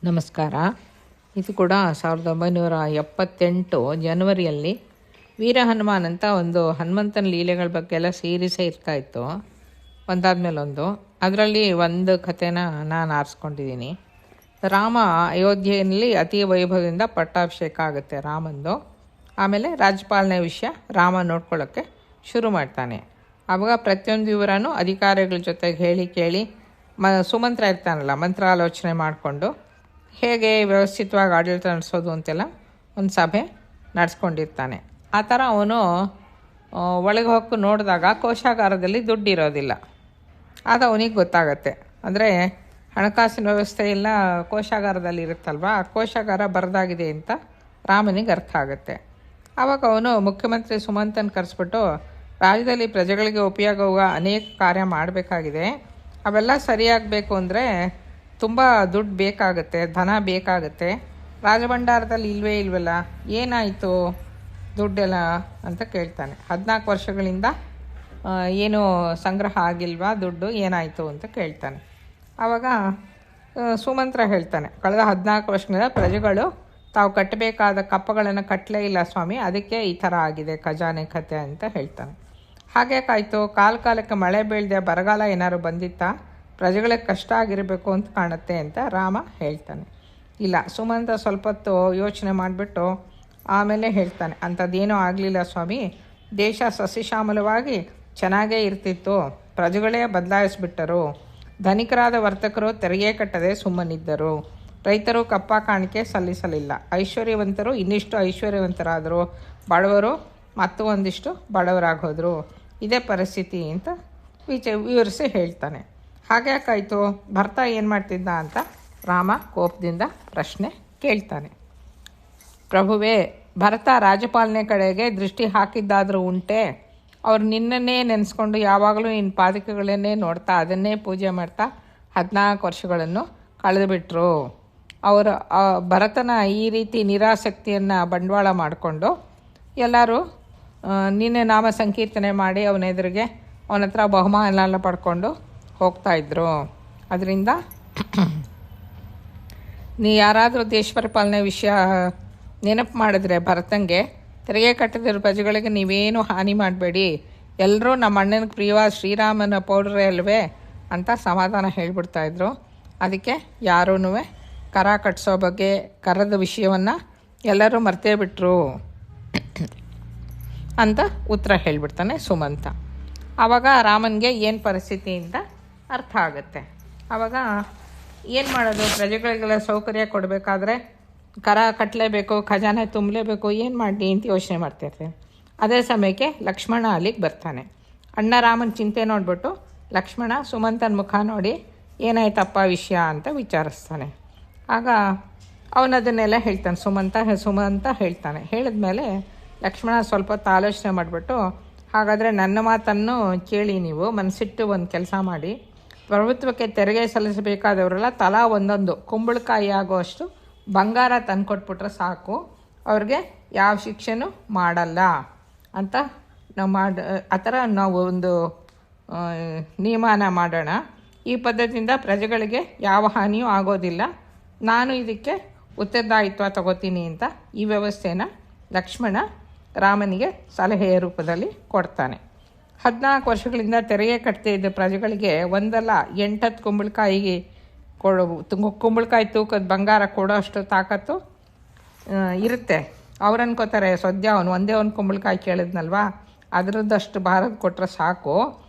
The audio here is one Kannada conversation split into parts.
ನಮಸ್ಕಾರ. ಇದು ಕೂಡ 1978 ಜನವರಿಯಲ್ಲಿ ವೀರ ಹನುಮಾನ್ ಅಂತ ಒಂದು ಹನುಮಂತನ ಲೀಲೆಗಳ ಬಗ್ಗೆ ಎಲ್ಲ ಸೀರೀಸೇ ಇರ್ತಾಯಿತ್ತು, ಒಂದಾದ್ಮೇಲೆ ಒಂದು. ಅದರಲ್ಲಿ ಒಂದು ಕಥೆನ ನಾನು ಆರಿಸ್ಕೊಂಡಿದ್ದೀನಿ. ರಾಮ ಅಯೋಧ್ಯೆಯಲ್ಲಿ ಅತಿ ವೈಭವದಿಂದ ಪಟ್ಟಾಭಿಷೇಕ ಆಗುತ್ತೆ ರಾಮಂದು. ಆಮೇಲೆ ರಾಜ್ಯಪಾಲನೆ ವಿಷಯ ರಾಮ ನೋಡ್ಕೊಳ್ಳೋಕ್ಕೆ ಶುರು ಮಾಡ್ತಾನೆ. ಆವಾಗ ಪ್ರತಿಯೊಂದು ವಿವರನೂ ಅಧಿಕಾರಿಗಳ ಜೊತೆಗೆ ಹೇಳಿ ಕೇಳಿ ಸುಮಂತ್ರ ಇರ್ತಾನಲ್ಲ, ಮಂತ್ರಾಲೋಚನೆ ಮಾಡಿಕೊಂಡು ಹೇಗೆ ವ್ಯವಸ್ಥಿತವಾಗಿ ಆಡಳಿತ ನಡೆಸೋದು ಅಂತೆಲ್ಲ ಒಂದು ಸಭೆ ನಡೆಸ್ಕೊಂಡಿರ್ತಾನೆ. ಆ ಥರ ಅವನು ಒಳಗೆ ಹೋಗಿ ನೋಡಿದಾಗ ಕೋಶಾಗಾರದಲ್ಲಿ ದುಡ್ಡು ಇರೋದಿಲ್ಲ. ಅದು ಅವನಿಗೆ ಗೊತ್ತಾಗತ್ತೆ. ಅಂದರೆ ಹಣಕಾಸಿನ ವ್ಯವಸ್ಥೆ ಎಲ್ಲ ಕೋಶಾಗಾರದಲ್ಲಿ ಇರುತ್ತಲ್ವ, ಆ ಕೋಶಾಗಾರ ಬರದಾಗಿದೆ ಅಂತ ರಾಮನಿಗೆ ಅರ್ಥ ಆಗುತ್ತೆ. ಆವಾಗ ಅವನು ಮುಖ್ಯಮಂತ್ರಿ ಸುಮಂತನ ಕರೆಸ್ಬಿಟ್ಟು, ರಾಜ್ಯದಲ್ಲಿ ಪ್ರಜೆಗಳಿಗೆ ಉಪಯೋಗವ ಅನೇಕ ಕಾರ್ಯ ಮಾಡಬೇಕಾಗಿದೆ, ಅವೆಲ್ಲ ಸರಿಯಾಗಬೇಕು ಅಂದರೆ ತುಂಬ ದುಡ್ಡು ಬೇಕಾಗುತ್ತೆ, ಧನ ಬೇಕಾಗುತ್ತೆ. ರಾಜಭಂಡಾರದಲ್ಲಿ ಇಲ್ವಲ್ಲ, ಏನಾಯಿತು ದುಡ್ಡೆಲ್ಲ ಅಂತ ಕೇಳ್ತಾನೆ. 14 ವರ್ಷಗಳಿಂದ ಏನು ಸಂಗ್ರಹ ಆಗಿಲ್ವಾ ದುಡ್ಡು, ಏನಾಯಿತು ಅಂತ ಕೇಳ್ತಾನೆ. ಆವಾಗ ಸುಮಂತ್ರ ಹೇಳ್ತಾನೆ, ಕಳೆದ 14 ವರ್ಷಗಳಿಂದ ಪ್ರಜೆಗಳು ತಾವು ಕಟ್ಟಬೇಕಾದ ಕಪ್ಪಗಳನ್ನು ಕಟ್ಟಲೇ ಇಲ್ಲ ಸ್ವಾಮಿ, ಅದಕ್ಕೆ ಈ ಥರ ಆಗಿದೆ ಖಜಾನೆ ಕತೆ ಅಂತ ಹೇಳ್ತಾನೆ. ಹಾಗೇಕಾಯಿತು, ಕಾಲಕ್ಕೆ ಮಳೆ ಬೀಳದೆ ಬರಗಾಲ ಏನಾದ್ರು ಬಂದಿತ್ತಾ, ಪ್ರಜೆಗಳಿಗೆ ಕಷ್ಟ ಆಗಿರಬೇಕು ಅಂತ ಕಾಣುತ್ತೆ ಅಂತ ರಾಮ ಹೇಳ್ತಾನೆ. ಇಲ್ಲ, ಸುಮಂತ ಸ್ವಲ್ಪ ಹೊತ್ತು ಯೋಚನೆ ಮಾಡಿಬಿಟ್ಟು ಆಮೇಲೆ ಹೇಳ್ತಾನೆ, ಅಂಥದ್ದೇನೂ ಆಗಲಿಲ್ಲ ಸ್ವಾಮಿ, ದೇಶ ಸಸ್ಯಶ್ಯಾಮಲವಾಗಿ ಚೆನ್ನಾಗೇ ಇರ್ತಿತ್ತು, ಪ್ರಜೆಗಳೇ ಬದಲಾಯಿಸ್ಬಿಟ್ಟರು. ಧನಿಕರಾದ ವರ್ತಕರು ತೆರಿಗೆ ಕಟ್ಟದೆ ಸುಮ್ಮನಿದ್ದರು, ರೈತರು ಕಪ್ಪ ಕಾಣಿಕೆ ಸಲ್ಲಿಸಲಿಲ್ಲ, ಐಶ್ವರ್ಯವಂತರು ಇನ್ನಿಷ್ಟು ಐಶ್ವರ್ಯವಂತರಾದರು, ಬಡವರು ಮತ್ತು ಒಂದಿಷ್ಟು ಬಡವರಾಗೋದ್ರು. ಇದೇ ಪರಿಸ್ಥಿತಿ ಅಂತ ವಿವರಿಸಿ ಹೇಳ್ತಾನೆ. ಹಾಗ್ಯಾಕಾಯಿತು, ಭರ್ತ ಏನು ಮಾಡ್ತಿದ್ದ ಅಂತ ರಾಮ ಕೋಪದಿಂದ ಪ್ರಶ್ನೆ ಕೇಳ್ತಾನೆ. ಪ್ರಭುವೇ, ಭರತ ರಾಜಪಾಲನೆ ಕಡೆಗೆ ದೃಷ್ಟಿ ಹಾಕಿದ್ದಾದರೂ ಉಂಟೆ, ಅವ್ರು ನಿನ್ನನ್ನೇ ನೆನೆಸ್ಕೊಂಡು ಯಾವಾಗಲೂ ನಿನ್ನ ಪಾದಕಗಳನ್ನೇ ನೋಡ್ತಾ ಅದನ್ನೇ ಪೂಜೆ ಮಾಡ್ತಾ 14 ವರ್ಷಗಳನ್ನು ಕಳೆದುಬಿಟ್ರು. ಅವರು ಭರತನ ಈ ರೀತಿ ನಿರಾಸಕ್ತಿಯನ್ನು ಬಂಡವಾಳ ಮಾಡಿಕೊಂಡು ಎಲ್ಲರೂ ನಿನ್ನೆ ನಾಮ ಸಂಕೀರ್ತನೆ ಮಾಡಿ ಅವನ ಎದುರಿಗೆ ಅವನ ಹತ್ರ ಬಹುಮಾನ ಎಲ್ಲ ಪಡ್ಕೊಂಡು ಹೋಗ್ತಾಯಿದ್ರು. ಅದರಿಂದ ನೀ ಯಾರಾದರೂ ದೇಶ ಪರಿಪಾಲನೆ ವಿಷಯ ನೆನಪು ಮಾಡಿದ್ರೆ ಭರತಂಗೆ, ತೆರಿಗೆ ಕಟ್ಟದಿರೋ ಪ್ರಜೆಗಳಿಗೆ ನೀವೇನು ಹಾನಿ ಮಾಡಬೇಡಿ, ಎಲ್ಲರೂ ನಮ್ಮ ಅಣ್ಣನಿಗೆ ಪ್ರಿಯವಾದ ಶ್ರೀರಾಮನ ಪೌಡ್ರೇ ಅಲ್ವೇ ಅಂತ ಸಮಾಧಾನ ಹೇಳಿಬಿಡ್ತಾಯಿದ್ರು. ಅದಕ್ಕೆ ಯಾರೂ ಕರ ಕಟ್ಟಿಸೋ ಬಗ್ಗೆ ಕರದ ವಿಷಯವನ್ನು ಎಲ್ಲರೂ ಮರ್ತೇ ಬಿಟ್ರು ಅಂತ ಉತ್ತರ ಹೇಳಿಬಿಡ್ತಾನೆ ಸುಮಂತ. ಆವಾಗ ರಾಮನಿಗೆ ಏನು ಪರಿಸ್ಥಿತಿ ಅಂತ ಅರ್ಥ ಆಗುತ್ತೆ. ಆವಾಗ ಏನು ಮಾಡೋದು, ಪ್ರಜೆಗಳಿಗೆಲ್ಲ ಸೌಕರ್ಯ ಕೊಡಬೇಕಾದ್ರೆ ಕರ ಕಟ್ಟಲೇಬೇಕು, ಖಜಾನೆ ತುಂಬಲೇಬೇಕು, ಏನು ಮಾಡಲಿ ಅಂತ ಯೋಚನೆ ಮಾಡ್ತಿರ್ತೀನಿ. ಅದೇ ಸಮಯಕ್ಕೆ ಲಕ್ಷ್ಮಣ ಅಲ್ಲಿಗೆ ಬರ್ತಾನೆ. ಅಣ್ಣ ರಾಮನ ಚಿಂತೆ ನೋಡಿಬಿಟ್ಟು ಲಕ್ಷ್ಮಣ ಸುಮಂತನ ಮುಖ ನೋಡಿ ಏನಾಯ್ತಪ್ಪ ವಿಷಯ ಅಂತ ವಿಚಾರಿಸ್ತಾನೆ. ಆಗ ಅವನದನ್ನೆಲ್ಲ ಹೇಳ್ತಾನೆ, ಸುಮಂತ ಹೇಳ್ತಾನೆ. ಹೇಳಿದ್ಮೇಲೆ ಲಕ್ಷ್ಮಣ ಸ್ವಲ್ಪ ಹೊತ್ತು ಆಲೋಚನೆ ಮಾಡಿಬಿಟ್ಟು, ಹಾಗಾದರೆ ನನ್ನ ಮಾತನ್ನು ಕೇಳಿ, ನೀವು ಮನಸ್ಸಿಟ್ಟು ಒಂದು ಕೆಲಸ ಮಾಡಿ, ಪ್ರಭುತ್ವಕ್ಕೆ ತೆರಿಗೆ ಸಲ್ಲಿಸಬೇಕಾದವರೆಲ್ಲ ತಲಾ ಒಂದೊಂದು ಕುಂಬಳಕಾಯಿ ಆಗುವಷ್ಟು ಬಂಗಾರ ತಂದುಕೊಟ್ಬಿಟ್ರೆ ಸಾಕು, ಅವ್ರಿಗೆ ಯಾವ ಶಿಕ್ಷೆನೂ ಮಾಡಲ್ಲ ಅಂತ ಆ ಥರ ನಾವು ಒಂದು ನಿಯಮನ ಮಾಡೋಣ. ಈ ಪದ್ಧತಿಯಿಂದ ಪ್ರಜೆಗಳಿಗೆ ಯಾವ ಹಾನಿಯೂ ಆಗೋದಿಲ್ಲ, ನಾನು ಇದಕ್ಕೆ ಉತ್ತರದಾಯಿತ್ವ ತಗೋತೀನಿ ಅಂತ ಈ ವ್ಯವಸ್ಥೆನ ಲಕ್ಷ್ಮಣ ರಾಮನಿಗೆ ಸಲಹೆಯ ರೂಪದಲ್ಲಿ ಕೊಡ್ತಾನೆ. 14 ವರ್ಷಗಳಿಂದ ತೆರಿಗೆ ಕಟ್ತೇ ಇದ್ದ ಪ್ರಜೆಗಳಿಗೆ ಒಂದಲ್ಲ 8-10 ಕುಂಬಳಕಾಯಿ ತೂಕದ ಬಂಗಾರ ಕೊಡೋ ಅಷ್ಟು ತಾಕತ್ತು ಇರುತ್ತೆ. ಅವ್ರು ಅನ್ಕೋತಾರೆ, ಸದ್ಯ ಅವನು ಒಂದೇ ಒಂದು ಕುಂಬಳಕಾಯಿ ಕೇಳಿದ್ನಲ್ವಾ, ಅದರದ್ದಷ್ಟು ಭಾರತ ಕೊಟ್ಟರೆ ಸಾಕು,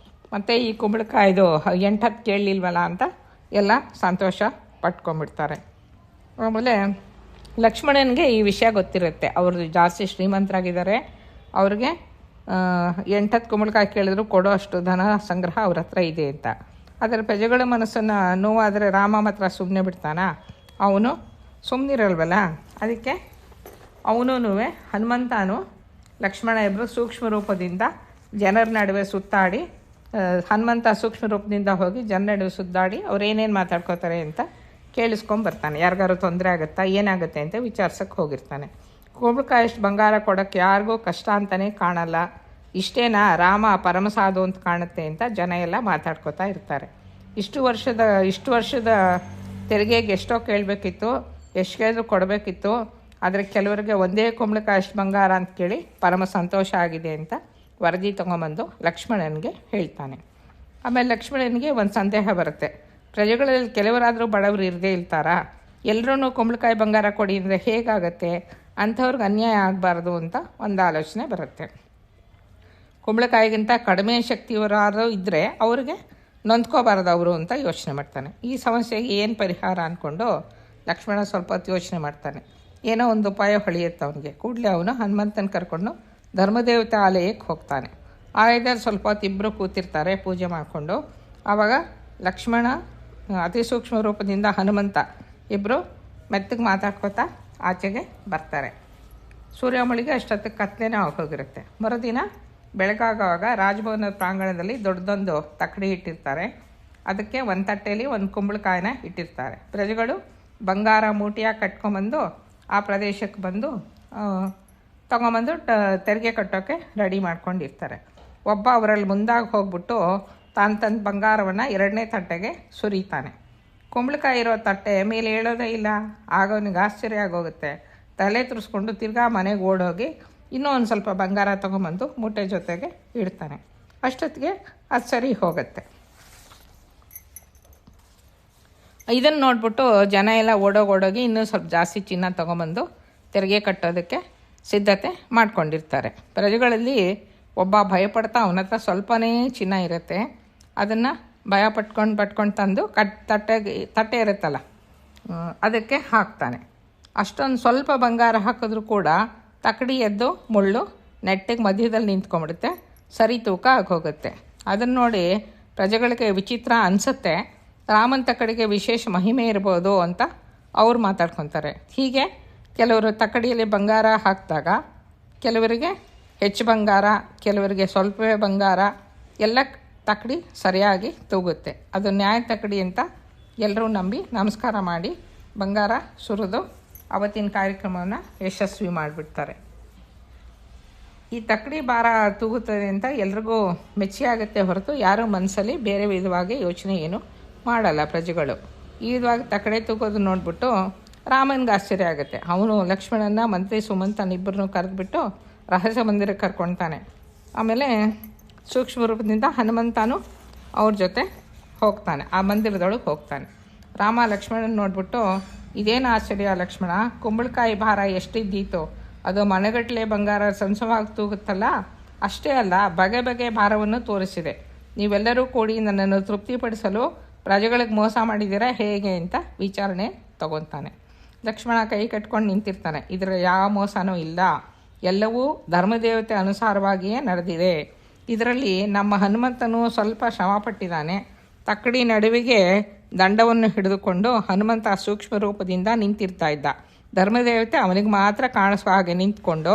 ಮತ್ತು ಈ ಕುಂಬಳಕಾಯ್ದು 8-10 ಕೇಳಲಿಲ್ವಲ್ಲ ಅಂತ ಎಲ್ಲ ಸಂತೋಷ ಪಟ್ಕೊಂಡ್ಬಿಡ್ತಾರೆ. ಆಮೇಲೆ ಲಕ್ಷ್ಮಣನಿಗೆ ಈ ವಿಷಯ ಗೊತ್ತಿರುತ್ತೆ, ಅವರು ಜಾಸ್ತಿ ಶ್ರೀಮಂತರಾಗಿದ್ದಾರೆ, ಅವ್ರಿಗೆ 8-10 ಕುಂಬಳಕಾಯಿ ಕೇಳಿದ್ರು ಕೊಡೋ ಅಷ್ಟು ಧನ ಸಂಗ್ರಹ ಅವ್ರ ಹತ್ರ ಇದೆ ಅಂತ. ಆದರೆ ಪ್ರಜೆಗಳ ಮನಸ್ಸನ್ನು ನೋವಾದರೆ ರಾಮ ಮಾತ್ರ ಸುಮ್ಮನೆ ಬಿಡ್ತಾನ, ಅವನು ಸುಮ್ಮನಿರಲ್ವಲ್ಲ. ಅದಕ್ಕೆ ಅವನೂ ಹನುಮಂತನೂ ಲಕ್ಷ್ಮಣ ಇಬ್ಬರು ಸೂಕ್ಷ್ಮ ರೂಪದಿಂದ ಜನರ ನಡುವೆ ಸುತ್ತಾಡಿ, ಹನುಮಂತ ಸೂಕ್ಷ್ಮ ರೂಪದಿಂದ ಹೋಗಿ ಜನರ ನಡುವೆ ಸುತ್ತಾಡಿ ಅವ್ರು ಏನೇನು ಮಾತಾಡ್ಕೋತಾರೆ ಅಂತ ಕೇಳಿಸ್ಕೊಂಬರ್ತಾನೆ. ಯಾರಿಗಾರು ತೊಂದರೆ ಆಗುತ್ತಾ, ಏನಾಗುತ್ತೆ ಅಂತ ವಿಚಾರಿಸೋಕ್ಕೆ ಹೋಗಿರ್ತಾನೆ. ಕುಂಬಳಕಾಯಷ್ಟು ಬಂಗಾರ ಕೊಡೋಕ್ಕೆ ಯಾರಿಗೂ ಕಷ್ಟ ಅಂತಲೇ ಕಾಣಲ್ಲ, ಇಷ್ಟೇನಾ ರಾಮ ಪರಮಸಾಧು ಅಂತ ಕಾಣುತ್ತೆ ಅಂತ ಜನ ಎಲ್ಲ ಮಾತಾಡ್ಕೋತಾ ಇರ್ತಾರೆ. ಇಷ್ಟು ವರ್ಷದ ತೆರಿಗೆಗೆ ಎಷ್ಟೋ ಕೇಳಬೇಕಿತ್ತು, ಎಷ್ಟು ಕೇಳಿದ್ರು ಕೊಡಬೇಕಿತ್ತು. ಆದರೆ ಕೆಲವರಿಗೆ ಒಂದೇ ಕುಂಬಳಕಾಯಿ ಅಷ್ಟು ಬಂಗಾರ ಅಂತ ಕೇಳಿ ಪರಮ ಸಂತೋಷ ಆಗಿದೆ ಅಂತ ವರದಿ ತೊಗೊಂಬಂದು ಲಕ್ಷ್ಮಣನಿಗೆ ಹೇಳ್ತಾನೆ. ಆಮೇಲೆ ಲಕ್ಷ್ಮಣನಿಗೆ ಒಂದು ಸಂದೇಹ ಬರುತ್ತೆ. ಪ್ರಜೆಗಳಲ್ಲಿ ಕೆಲವರಾದರೂ ಬಡವರು ಇರದೇ ಇರ್ತಾರಾ? ಎಲ್ಲರೂ ಕುಂಬಳಕಾಯಿ ಬಂಗಾರ ಕೊಡಿ ಅಂದರೆ ಹೇಗಾಗತ್ತೆ? ಅಂಥವ್ರಿಗೆ ಅನ್ಯಾಯ ಆಗಬಾರ್ದು ಅಂತ ಒಂದು ಆಲೋಚನೆ ಬರುತ್ತೆ. ಕುಂಬಳಕಾಯಿಗಿಂತ ಕಡಿಮೆ ಶಕ್ತಿಯವರಾದರೂ ಇದ್ದರೆ ಅವ್ರಿಗೆ ನೊಂದ್ಕೋಬಾರ್ದು ಅವರು ಅಂತ ಯೋಚನೆ ಮಾಡ್ತಾನೆ. ಈ ಸಮಸ್ಯೆಗೆ ಏನು ಪರಿಹಾರ ಅಂದ್ಕೊಂಡು ಲಕ್ಷ್ಮಣ ಸ್ವಲ್ಪ ಹೊತ್ತು ಯೋಚನೆ ಮಾಡ್ತಾನೆ. ಏನೋ ಒಂದು ಉಪಾಯ ಹೊಳೆಯುತ್ತೆ ಅವನಿಗೆ. ಕೂಡಲೇ ಅವನು ಹನುಮಂತನ ಕರ್ಕೊಂಡು ಧರ್ಮದೇವತೆ ಆಲಯಕ್ಕೆ ಹೋಗ್ತಾನೆ. ಆಲಯದಲ್ಲಿ ಸ್ವಲ್ಪ ಹೊತ್ತು ಇಬ್ಬರು ಕೂತಿರ್ತಾರೆ ಪೂಜೆ ಮಾಡಿಕೊಂಡು. ಆವಾಗ ಲಕ್ಷ್ಮಣ ಅತಿ ಸೂಕ್ಷ್ಮ ರೂಪದಿಂದ ಹನುಮಂತ ಇಬ್ಬರು ಮೆತ್ತಗೆ ಮಾತಾಡ್ಕೋತಾ ಆಚೆಗೆ ಬರ್ತಾರೆ. ಸೂರ್ಯಮಳಿಗೆ ಅಷ್ಟೊತ್ತಿಗೆ ಕತ್ಲೆನೇ ಹೋಗಿರುತ್ತೆ. ಮರುದಿನ ಬೆಳಗಾಗುವಾಗ ರಾಜಭವನದ ಪ್ರಾಂಗಣದಲ್ಲಿ ದೊಡ್ಡದೊಂದು ತಕ್ಕಡಿ ಇಟ್ಟಿರ್ತಾರೆ. ಅದಕ್ಕೆ ಒಂದು ತಟ್ಟೆಯಲ್ಲಿ ಒಂದು ಕುಂಬಳಕಾಯಿನ ಇಟ್ಟಿರ್ತಾರೆ. ಪ್ರಜೆಗಳು ಬಂಗಾರ ಮೂಟಿಯಾಗಿ ಕಟ್ಕೊಂಬಂದು ಆ ಪ್ರದೇಶಕ್ಕೆ ಬಂದು ತೊಗೊಂಬಂದು ತೆರಿಗೆ ಕಟ್ಟೋಕ್ಕೆ ರೆಡಿ ಮಾಡ್ಕೊಂಡಿರ್ತಾರೆ. ಒಬ್ಬ ಅವರಲ್ಲಿ ಮುಂದಾಗಿ ಹೋಗ್ಬಿಟ್ಟು ತಾನು ತಂದ ಬಂಗಾರವನ್ನು ಎರಡನೇ ತಟ್ಟೆಗೆ ಸುರಿತಾನೆ. ಕುಂಬಳಕಾಯಿ ಇರೋ ತಟ್ಟೆ ಮೇಲೆ ಹೇಳೋದೇ ಇಲ್ಲ. ಆಗ ಅವನಿಗೆ ಆಶ್ಚರ್ಯ ಆಗೋಗುತ್ತೆ. ತಲೆ ತುರಿಸ್ಕೊಂಡು ತಿರ್ಗಾ ಮನೆಗೆ ಓಡೋಗಿ ಇನ್ನೂ ಒಂದು ಸ್ವಲ್ಪ ಬಂಗಾರ ತೊಗೊಂಬಂದು ಮೂಟೆ ಜೊತೆಗೆ ಇಡ್ತಾನೆ. ಅಷ್ಟೊತ್ತಿಗೆ ಅದು ಸರಿ ಹೋಗುತ್ತೆ. ಇದನ್ನು ನೋಡ್ಬಿಟ್ಟು ಜನ ಎಲ್ಲ ಓಡೋಗಿ ಇನ್ನೂ ಸ್ವಲ್ಪ ಜಾಸ್ತಿ ಚಿನ್ನ ತೊಗೊಂಬಂದು ತೆರಿಗೆ ಕಟ್ಟೋದಕ್ಕೆ ಸಿದ್ಧತೆ ಮಾಡ್ಕೊಂಡಿರ್ತಾರೆ. ಪ್ರಜೆಗಳಲ್ಲಿ ಒಬ್ಬ ಭಯಪಡ್ತಾ ಅವನ ಹತ್ರ ಸ್ವಲ್ಪನೇ ಚಿನ್ನ ಇರುತ್ತೆ. ಅದನ್ನು ಭಯ ಪಟ್ಕೊಂಡು ತಂದು ತಟ್ಟೆ ಇರುತ್ತಲ್ಲ ಅದಕ್ಕೆ ಹಾಕ್ತಾನೆ. ಅಷ್ಟೊಂದು ಸ್ವಲ್ಪ ಬಂಗಾರ ಹಾಕಿದ್ರೂ ಕೂಡ ತಕ್ಕಡಿ ಎದ್ದು ಮುಳ್ಳು ನೆಟ್ಟಿಗೆ ಮಧ್ಯದಲ್ಲಿ ನಿಂತ್ಕೊಂಡ್ಬಿಡುತ್ತೆ. ಸರಿ ತೂಕ ಆಗೋಗುತ್ತೆ. ಅದನ್ನು ನೋಡಿ ಪ್ರಜೆಗಳಿಗೆ ವಿಚಿತ್ರ ಅನಿಸುತ್ತೆ. ರಾಮನ ತಕ್ಕಡಿಗೆ ವಿಶೇಷ ಮಹಿಮೆ ಇರ್ಬೋದು ಅಂತ ಅವ್ರು ಮಾತಾಡ್ಕೊತಾರೆ. ಹೀಗೆ ಕೆಲವರು ತಕ್ಕಡಿಯಲ್ಲಿ ಬಂಗಾರ ಹಾಕಿದಾಗ ಕೆಲವರಿಗೆ ಹೆಚ್ಚು ಬಂಗಾರ, ಕೆಲವರಿಗೆ ಸ್ವಲ್ಪವೇ ಬಂಗಾರ, ಎಲ್ಲ ತಕ್ಕಡಿ ಸರಿಯಾಗಿ ತೂಗುತ್ತೆ. ಅದು ನ್ಯಾಯ ತಕ್ಕಡಿ ಅಂತ ಎಲ್ಲರೂ ನಂಬಿ ನಮಸ್ಕಾರ ಮಾಡಿ ಬಂಗಾರ ಸುರಿದು ಅವತ್ತಿನ ಕಾರ್ಯಕ್ರಮವನ್ನು ಯಶಸ್ವಿ ಮಾಡಿಬಿಡ್ತಾರೆ. ಈ ತಕ್ಕಡಿ ಭಾರ ತೂಗುತ್ತದೆ ಅಂತ ಎಲ್ರಿಗೂ ಮೆಚ್ಚಿಯಾಗುತ್ತೆ ಹೊರತು ಯಾರೂ ಮನಸ್ಸಲ್ಲಿ ಬೇರೆ ವಿಧವಾಗಿ ಯೋಚನೆ ಏನು ಮಾಡಲ್ಲ ಪ್ರಜೆಗಳು. ಈ ವಿಧವಾಗಿ ತಕ್ಕಡಿ ತೂಗೋದು ನೋಡಿಬಿಟ್ಟು ರಾಮನಿಗೆ ಆಶ್ಚರ್ಯ ಆಗುತ್ತೆ. ಅವನು ಲಕ್ಷ್ಮಣನ ಮಂತ್ರಿ ಸುಮಂತನ ಇಬ್ಬರನ್ನೂ ಕರೆದುಬಿಟ್ಟು ರಹಸ್ಯ ಮಂದಿರಕ್ಕೆ ಕರ್ಕೊಳ್ತಾನೆ. ಆಮೇಲೆ ಸೂಕ್ಷ್ಮ ರೂಪದಿಂದ ಹನುಮಂತನೂ ಅವ್ರ ಜೊತೆ ಹೋಗ್ತಾನೆ, ಆ ಮಂದಿರದೊಳಗೆ ಹೋಗ್ತಾನೆ. ರಾಮ ಲಕ್ಷ್ಮಣನ ನೋಡ್ಬಿಟ್ಟು, ಇದೇನು ಆಶ್ಚರ್ಯ ಲಕ್ಷ್ಮಣ, ಕುಂಬಳಕಾಯಿ ಭಾರ ಎಷ್ಟಿದ್ದೀತೋ ಅದು ಮನೆಗಟ್ಟಲೆ ಬಂಗಾರ ಸಂಸವಾಗಿ ತೂಗುತ್ತಲ್ಲ, ಅಷ್ಟೇ ಅಲ್ಲ ಬಗೆ ಬಗೆ ಭಾರವನ್ನು ತೋರಿಸಿದೆ. ನೀವೆಲ್ಲರೂ ಕೂಡಿ ನನ್ನನ್ನು ತೃಪ್ತಿಪಡಿಸಲು ಪ್ರಜೆಗಳಿಗೆ ಮೋಸ ಮಾಡಿದ್ದೀರಾ ಹೇಗೆ ಅಂತ ವಿಚಾರಣೆ ತಗೊತಾನೆ. ಲಕ್ಷ್ಮಣ ಕೈ ಕಟ್ಕೊಂಡು ನಿಂತಿರ್ತಾನೆ. ಇದರ ಯಾವ ಮೋಸನೂ ಇಲ್ಲ, ಎಲ್ಲವೂ ಧರ್ಮದೇವತೆ ಅನುಸಾರವಾಗಿಯೇ ನಡೆದಿದೆ. ಇದರಲ್ಲಿ ನಮ್ಮ ಹನುಮಂತನು ಸ್ವಲ್ಪ ಶ್ರಮಪಟ್ಟಿದ್ದಾನೆ. ತಕ್ಕಡಿ ನಡುವಿಗೆ ದಂಡವನ್ನು ಹಿಡಿದುಕೊಂಡು ಹನುಮಂತ ಸೂಕ್ಷ್ಮ ರೂಪದಿಂದ ನಿಂತಿರ್ತಾ ಇದ್ದ. ಧರ್ಮದೇವತೆ ಅವನಿಗೆ ಮಾತ್ರ ಕಾಣಿಸುವ ಹಾಗೆ ನಿಂತ್ಕೊಂಡು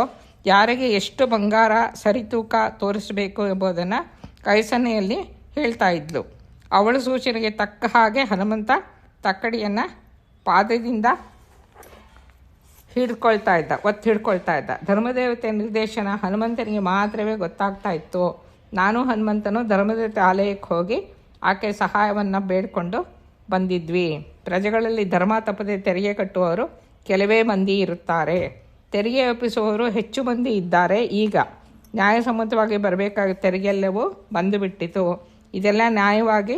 ಯಾರಿಗೆ ಎಷ್ಟು ಬಂಗಾರ ಸರಿತೂಕ ತೋರಿಸಬೇಕು ಎಂಬುದನ್ನು ಕೈಸನ್ನೆಯಲ್ಲಿ ಹೇಳ್ತಾ ಇದ್ಲು. ಅವಳ ಸೂಚನೆಗೆ ತಕ್ಕ ಹಾಗೆ ಹನುಮಂತ ತಕ್ಕಡಿಯನ್ನು ಪಾದದಿಂದ ಒತ್ತಿ ಹಿಡ್ಕೊಳ್ತಾ ಇದ್ದ. ಧರ್ಮದೇವತೆ ನಿರ್ದೇಶನ ಹನುಮಂತನಿಗೆ ಮಾತ್ರವೇ ಗೊತ್ತಾಗ್ತಾ ಇತ್ತು. ನಾನು ಹನುಮಂತನು ಧರ್ಮದೇವತೆ ಆಲಯಕ್ಕೆ ಹೋಗಿ ಆಕೆ ಸಹಾಯವನ್ನು ಬೇಡಿಕೊಂಡು ಬಂದಿದ್ವಿ. ಪ್ರಜೆಗಳಲ್ಲಿ ಧರ್ಮ ತಪ್ಪದೆ ತೆರಿಗೆ ಕಟ್ಟುವವರು ಕೆಲವೇ ಮಂದಿ ಇರುತ್ತಾರೆ, ತೆರಿಗೆ ಒಪ್ಪಿಸುವವರು ಹೆಚ್ಚು ಮಂದಿ ಇದ್ದಾರೆ. ಈಗ ನ್ಯಾಯಸಮ್ಮತವಾಗಿ ಬರಬೇಕಾದ ತೆರಿಗೆಲ್ಲವೂ ಬಂದುಬಿಟ್ಟಿತು. ಇದೆಲ್ಲ ನ್ಯಾಯವಾಗಿ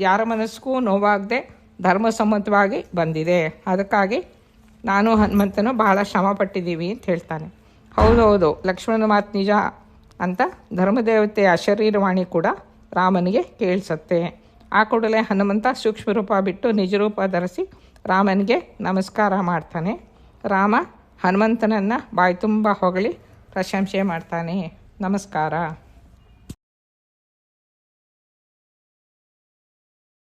ಯಾರ ಮನಸ್ಸಿಗೂ ನೋವಾಗದೆ ಧರ್ಮಸಮ್ಮತವಾಗಿ ಬಂದಿದೆ. ಅದಕ್ಕಾಗಿ ನಾನು ಹನುಮಂತನು ಬಹಳ ಶ್ರಮ ಪಟ್ಟಿದ್ದೀವಿ ಅಂತ ಹೇಳ್ತಾನೆ. ಹೌದೌದು, ಲಕ್ಷ್ಮಣನ ಮಾತು ನಿಜ ಅಂತ ಧರ್ಮದೇವತೆಯ ಅಶರೀರವಾಣಿ ಕೂಡ ರಾಮನಿಗೆ ಕೇಳಿಸುತ್ತೆ. ಆ ಕೂಡಲೇ ಹನುಮಂತ ಸೂಕ್ಷ್ಮ ರೂಪ ಬಿಟ್ಟು ನಿಜರೂಪ ಧರಿಸಿ ರಾಮನಿಗೆ ನಮಸ್ಕಾರ ಮಾಡ್ತಾನೆ. ರಾಮ ಹನುಮಂತನನ್ನು ಬಾಯಿ ತುಂಬ ಹೊಗಳಿ ಪ್ರಶಂಸೆ ಮಾಡ್ತಾನೆ. ನಮಸ್ಕಾರ.